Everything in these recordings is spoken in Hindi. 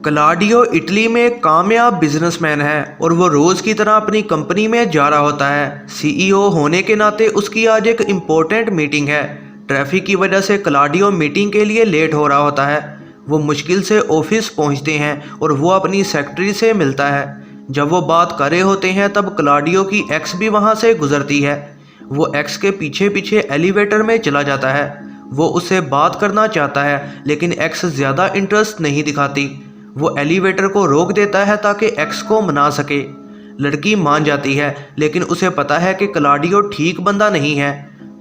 क्लाडियो इटली में एक कामयाब बिजनेसमैन है और वो रोज़ की तरह अपनी कंपनी में जा रहा होता है। सीईओ होने के नाते उसकी आज एक इम्पोर्टेंट मीटिंग है। ट्रैफिक की वजह से क्लाडियो मीटिंग के लिए लेट हो रहा होता है। वो मुश्किल से ऑफिस पहुंचते हैं और वो अपनी सेक्रेटरी से मिलता है। जब वो बात कर रहे होते हैं तब क्लाडियो की एक्स भी वहाँ से गुजरती है। वो एक्स के पीछे पीछे एलिवेटर में चला जाता है। वो उससे बात करना चाहता है लेकिन एक्स ज़्यादा इंटरेस्ट नहीं दिखाती। वो एलिवेटर को रोक देता है ताकि एक्स को मना सके। लड़की मान जाती है लेकिन उसे पता है कि क्लाडियो ठीक बंदा नहीं है।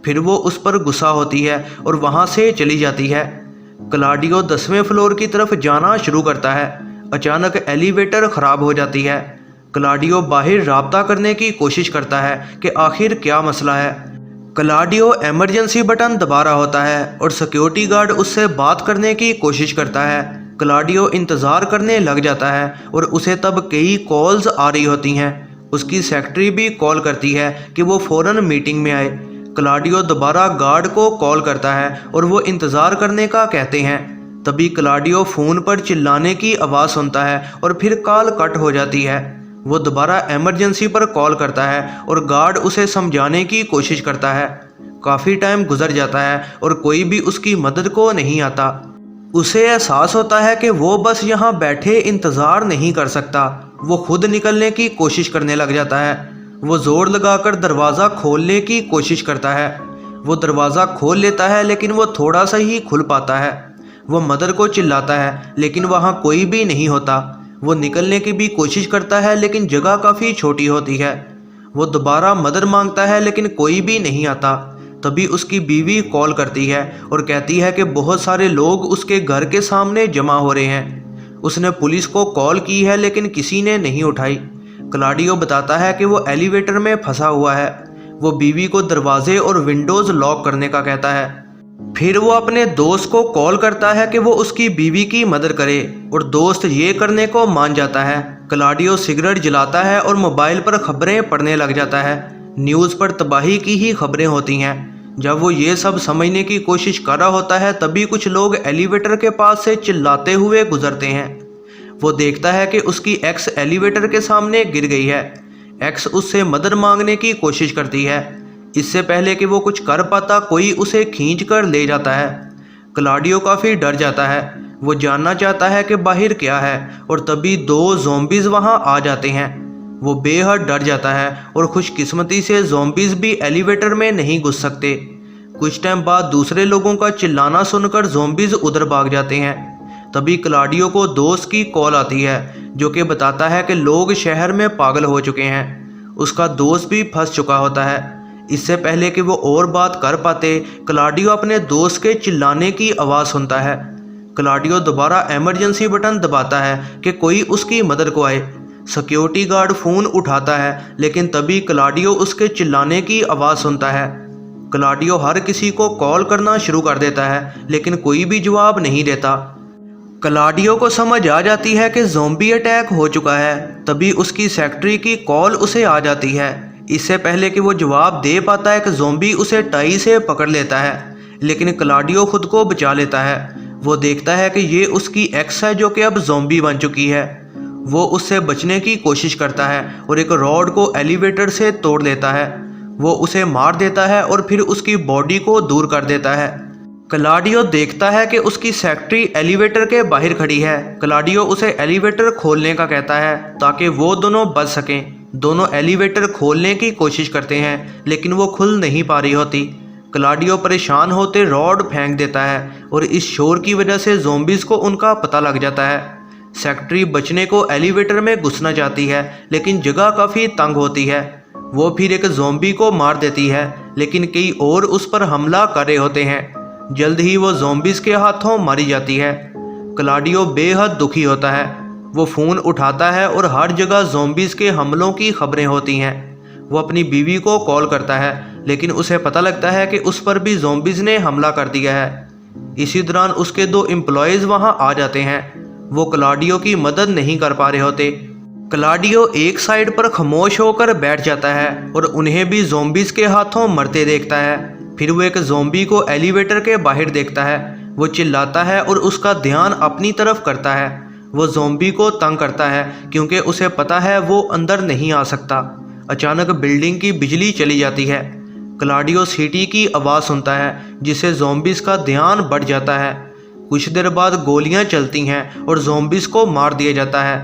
फिर वो उस पर गुस्सा होती है और वहाँ से चली जाती है। क्लाडियो 10वें फ्लोर की तरफ जाना शुरू करता है। अचानक एलिवेटर ख़राब हो जाती है। क्लाडियो बाहर राब्ता करने की कोशिश करता है कि आखिर क्या मसला है। क्लाडियो इमरजेंसी बटन दबा रहा होता है और सिक्योरिटी गार्ड उससे बात करने की कोशिश करता है। क्लाडियो इंतज़ार करने लग जाता है और उसे तब कई कॉल्स आ रही होती हैं। उसकी सेक्रेटरी भी कॉल करती है कि वो फ़ौरन मीटिंग में आए। क्लाडियो दोबारा गार्ड को कॉल करता है और वो इंतज़ार करने का कहते हैं। तभी क्लाडियो फ़ोन पर चिल्लाने की आवाज़ सुनता है और फिर कॉल कट हो जाती है। वो दोबारा इमरजेंसी पर कॉल करता है और गार्ड उसे समझाने की कोशिश करता है। काफ़ी टाइम गुजर जाता है और कोई भी उसकी मदद को नहीं आता। उसे एहसास होता है कि वो बस यहाँ बैठे इंतज़ार नहीं कर सकता। वो खुद निकलने की कोशिश करने लग जाता है। वो ज़ोर लगाकर दरवाज़ा खोलने की कोशिश करता है। वो दरवाज़ा खोल लेता है लेकिन वो थोड़ा सा ही खुल पाता है। वो मदर को चिल्लाता है लेकिन वहाँ कोई भी नहीं होता। वो निकलने की भी कोशिश करता है लेकिन जगह काफ़ी छोटी होती है। वो दोबारा मदद मांगता है लेकिन कोई भी नहीं आता। तभी उसकी बीवी कॉल करती है और कहती है कि बहुत सारे लोग उसके घर के सामने जमा हो रहे हैं। उसने पुलिस को कॉल की है लेकिन किसी ने नहीं उठाई। क्लाडियो बताता है कि वो एलिवेटर में फंसा हुआ है। वो बीवी को दरवाजे और विंडोज़ लॉक करने का कहता है। फिर वो अपने दोस्त को कॉल करता है कि वो उसकी बीवी की मदद करे और दोस्त ये करने को मान जाता है। क्लाडियो सिगरेट जलाता है और मोबाइल पर खबरें पढ़ने लग जाता है। न्यूज़ पर तबाही की ही खबरें होती हैं। जब वो ये सब समझने की कोशिश कर रहा होता है तभी कुछ लोग एलिवेटर के पास से चिल्लाते हुए गुजरते हैं। वो देखता है कि उसकी एक्स एलिवेटर के सामने गिर गई है। एक्स उससे मदद मांगने की कोशिश करती है। इससे पहले कि वो कुछ कर पाता कोई उसे खींच कर ले जाता है। क्लाडियो काफ़ी डर जाता है। वो जानना चाहता है कि बाहर क्या है और तभी 2 ज़ॉम्बीज़ वहाँ आ जाते हैं। वो बेहद डर जाता है और खुशकिस्मती से ज़ॉम्बीज़ भी एलिवेटर में नहीं घुस सकते। कुछ टाइम बाद दूसरे लोगों का चिल्लाना सुनकर ज़ॉम्बीज़ उधर भाग जाते हैं। तभी क्लाडियो को दोस्त की कॉल आती है जो कि बताता है कि लोग शहर में पागल हो चुके हैं। उसका दोस्त भी फंस चुका होता है। इससे पहले कि वो और बात कर पाते क्लाडियो अपने दोस्त के चिल्लाने की आवाज़ सुनता है। क्लाडियो दोबारा इमरजेंसी बटन दबाता है कि कोई उसकी मदद को आए। सिक्योरिटी गार्ड फ़ोन उठाता है लेकिन तभी क्लाडियो उसके चिल्लाने की आवाज़ सुनता है। क्लाडियो हर किसी को कॉल करना शुरू कर देता है लेकिन कोई भी जवाब नहीं देता। क्लाडियो को समझ आ जाती है कि ज़ॉम्बी अटैक हो चुका है। तभी उसकी सेक्रेटरी की कॉल उसे आ जाती है। इससे पहले कि वो जवाब दे पाता है कि ज़ॉम्बी उसे टाई से पकड़ लेता है लेकिन क्लाडियो खुद को बचा लेता है। वो देखता है कि ये उसकी एक्स है जो कि अब ज़ॉम्बी बन चुकी है। वो उससे बचने की कोशिश करता है और एक रॉड को एलिवेटर से तोड़ लेता है। वो उसे मार देता है और फिर उसकी बॉडी को दूर कर देता है। क्लाडियो देखता है कि उसकी सेक्रेटरी एलिवेटर के बाहर खड़ी है। क्लाडियो उसे एलिवेटर खोलने का कहता है ताकि वो दोनों बच सकें। दोनों एलिवेटर खोलने की कोशिश करते हैं लेकिन वो खुल नहीं पा रही होती। क्लाडियो परेशान होते रॉड फेंक देता है और इस शोर की वजह से ज़ॉम्बीज़ को उनका पता लग जाता है। सेक्रेटरी बचने को एलिवेटर में घुसना चाहती है लेकिन जगह काफ़ी तंग होती है। वो फिर एक ज़ॉम्बी को मार देती है लेकिन कई और उस पर हमला कर रहे होते हैं। जल्द ही वो ज़ॉम्बीज़ के हाथों मारी जाती है। क्लाडियो बेहद दुखी होता है। वो फ़ोन उठाता है और हर जगह ज़ॉम्बीज़ के हमलों की खबरें होती हैं। वो अपनी बीवी को कॉल करता है लेकिन उसे पता लगता है कि उस पर भी ज़ॉम्बीज़ ने हमला कर दिया है। इसी दौरान उसके 2 एम्प्लॉयज़ वहाँ आ जाते हैं। वो क्लाडियो की मदद नहीं कर पा रहे होते। क्लाडियो एक साइड पर खामोश होकर बैठ जाता है और उन्हें भी ज़ॉम्बीज़ के हाथों मरते देखता है। फिर वो एक ज़ॉम्बी को एलिवेटर के बाहर देखता है। वो चिल्लाता है और उसका ध्यान अपनी तरफ करता है। वो ज़ॉम्बी को तंग करता है क्योंकि उसे पता है वो अंदर नहीं आ सकता। अचानक बिल्डिंग की बिजली चली जाती है। क्लाडियो सीटी की आवाज़ सुनता है जिससे ज़ॉम्बीज का ध्यान बढ़ जाता है। कुछ देर बाद गोलियां चलती हैं और ज़ॉम्बीज को मार दिया जाता है।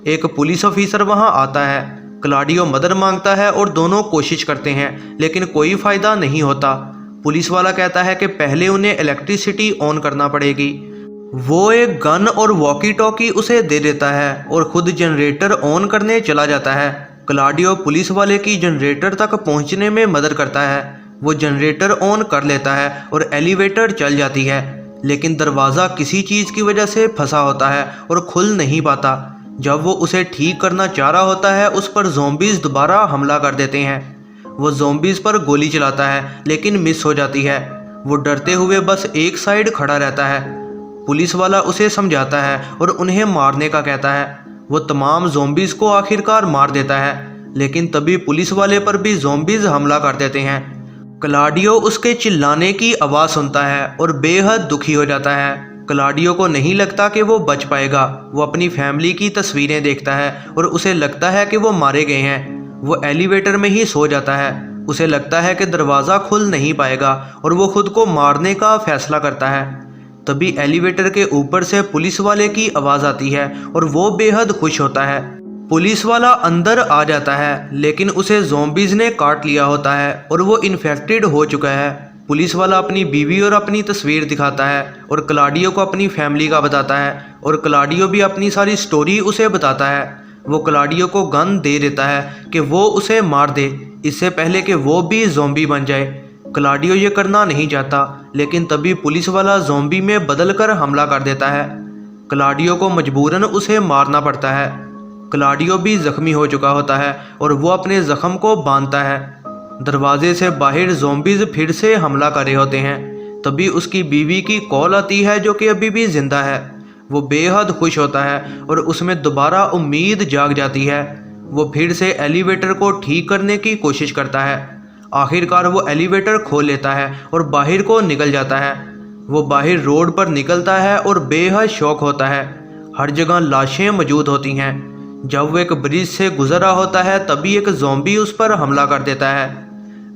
एक पुलिस ऑफिसर वहां आता है। क्लाडियो मदद मांगता है और दोनों कोशिश करते हैं लेकिन कोई फ़ायदा नहीं होता। पुलिस वाला कहता है कि पहले उन्हें इलेक्ट्रिसिटी ऑन करना पड़ेगी। वो एक गन और वॉकी टॉकी उसे दे देता है और खुद जनरेटर ऑन करने चला जाता है। क्लाडियो पुलिस वाले की जनरेटर तक पहुंचने में मदद करता है। वो जनरेटर ऑन कर लेता है और एलिवेटर चल जाती है, लेकिन दरवाज़ा किसी चीज़ की वजह से फंसा होता है और खुल नहीं पाता। जब वो उसे ठीक करना चाह रहा होता है उस पर ज़ॉम्बीज़ दोबारा हमला कर देते हैं। वो ज़ॉम्बीज़ पर गोली चलाता है लेकिन मिस हो जाती है। वो डरते हुए बस एक साइड खड़ा रहता है। पुलिस वाला उसे समझाता है और उन्हें मारने का कहता है। वो तमाम ज़ॉम्बीज़ को आखिरकार मार देता है, लेकिन तभी पुलिस वाले पर भी ज़ॉम्बीज़ हमला कर देते हैं। क्लाडियो उसके चिल्लाने की आवाज़ सुनता है और बेहद दुखी हो जाता है। क्लाडियो को नहीं लगता कि वो बच पाएगा। वो अपनी फैमिली की तस्वीरें देखता है और उसे लगता है कि वो मारे गए हैं। वो एलिवेटर में ही सो जाता है। उसे लगता है कि दरवाज़ा खुल नहीं पाएगा और वो खुद को मारने का फैसला करता है। तभी एलिवेटर के ऊपर से पुलिस वाले की आवाज़ आती है और वो बेहद खुश होता है। पुलिस वाला अंदर आ जाता है लेकिन उसे ज़ॉम्बीज़ ने काट लिया होता है और वो इन्फेक्टेड हो चुका है। पुलिस वाला अपनी बीवी और अपनी तस्वीर दिखाता है और क्लाडियो को अपनी फैमिली का बताता है और क्लाडियो भी अपनी सारी स्टोरी उसे बताता है। वो क्लाडियो को गन दे देता है कि वो उसे मार दे इससे पहले कि वो भी ज़ॉम्बी बन जाए। क्लाडियो ये करना नहीं चाहता, लेकिन तभी पुलिस वाला ज़ॉम्बी में बदलकर हमला कर देता है। क्लाडियो को मजबूरन उसे मारना पड़ता है। क्लाडियो भी ज़ख्मी हो चुका होता है और वो अपने ज़ख्म को बांधता है। दरवाजे से बाहर ज़ॉम्बीज़ फिर से हमला कर रहे होते हैं। तभी उसकी बीवी की कॉल आती है जो कि अभी भी ज़िंदा है। वो बेहद खुश होता है और उसमें दोबारा उम्मीद जाग जाती है। वो फिर से एलिवेटर को ठीक करने की कोशिश करता है। आखिरकार वो एलिवेटर खोल लेता है और बाहर को निकल जाता है। वो बाहर रोड पर निकलता है और बेहद शौक होता है। हर जगह लाशें मौजूद होती हैं। जब वो एक ब्रिज से गुजर रहा होता है तभी एक ज़ॉम्बी उस पर हमला कर देता है।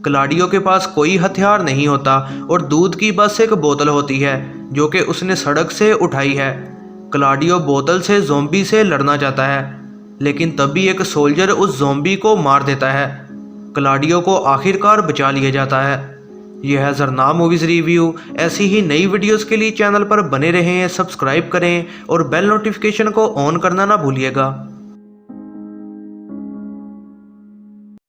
क्लाडियो के पास कोई हथियार नहीं होता और दूध की बस एक बोतल होती है जो कि उसने सड़क से उठाई है। क्लाडियो बोतल से ज़ॉम्बी से लड़ना चाहता है, लेकिन तभी एक सोल्जर उस ज़ॉम्बी को मार देता है। क्लाडियो को आखिरकार बचा लिया जाता है। यह है ज़रना मूवीज़ रिव्यू। ऐसी ही नई वीडियोस के लिए चैनल पर बने रहें, सब्सक्राइब करें और बेल नोटिफिकेशन को ऑन करना ना भूलिएगा।